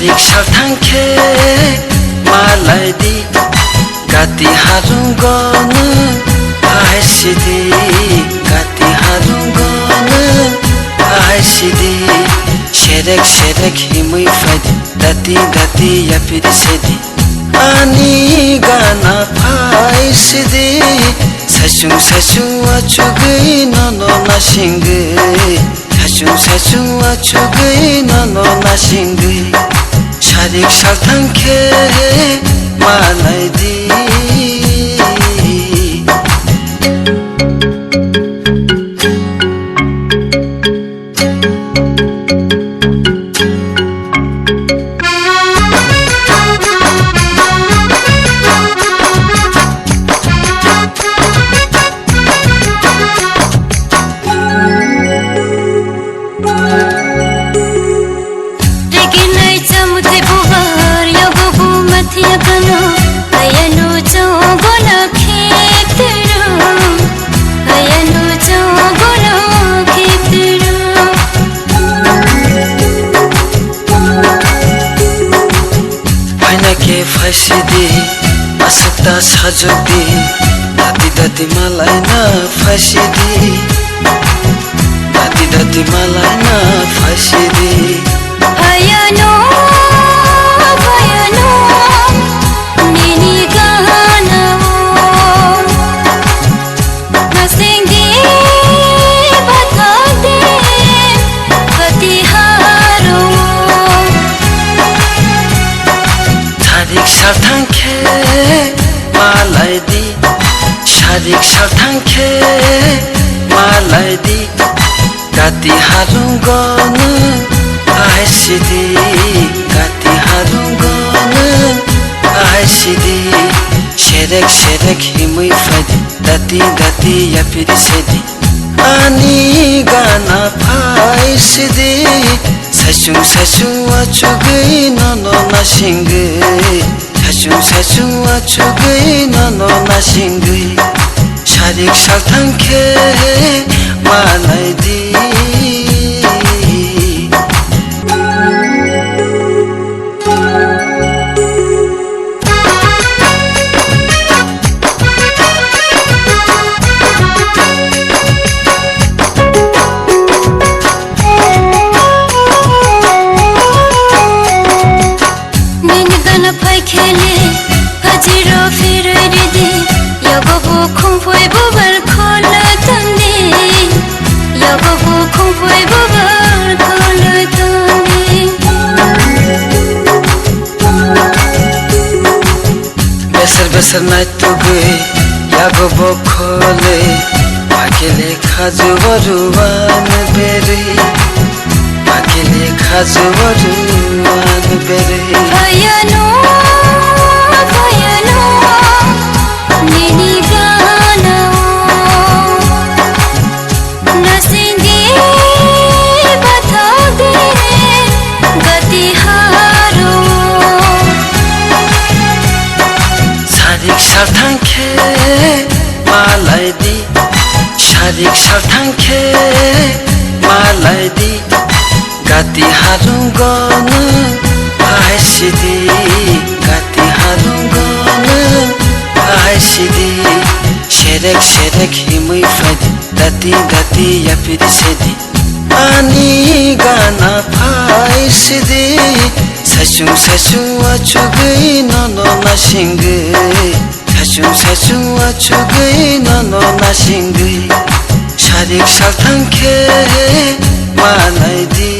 शारीरिक साथांखे मलाई दी गाती हारुं गर्नु आइसिदी गाती हारुं गर्नु आइसिदी सेरेक हिमै फाइदी दाती या पिरिसेदी अनि गाना फाइसिदी सासुं अचुगै ननो नासिंगै सासुं अचुगै ननो नासिंगै शारीरिक साथांखे मलाई दी फाइसिदी असक्ता सजोगी दाती मलाई न फाइसिदी दाती मलाई न फाइसिदी भयनो मेरी गाना नसेंगे बता दे कति हारो शारीरिक साथांखे मलाई दी शारीरिक साथांखे मलाई दी गाती हारुं गर्नु आइसिदी गाती हारुं गर्नु आइसिदी सेरेक हिमै फाइदी दाती या पिरिसेदी अनि गाना फाइसिदी सासुं अचुगै ननो नासिंगै सासुं अचुगै ननो नासिंगै शारीरिक साथांखे मलाई दी खेले हजिरो फिर दे यगो खुंफोय बुबर खोल तंदे यगो खुंफोय बुबर खोल तंदे बेसर नाइ तो गए यगो खोले आकेले खाजुवरुवान बेरे आकेले खाजुवरुवान बेरे भयनो मेरी गाना नसेंगे बता दे गति हारो शारीरिक साथांखे मलाई दी शारीरिक साथांखे मलाई दी गाती हारुं गर्नु आइसिदी गाती हारुं गर्नु आइसिदी सेरेक हिमै फाइदी दाती या पिरिसेदी अनि गाना फाइसिदी सासुं अचुगै ननो नासिंगै सासुं अचुगै ननो नासिंगै शारीरिक साथांखे मलाई दी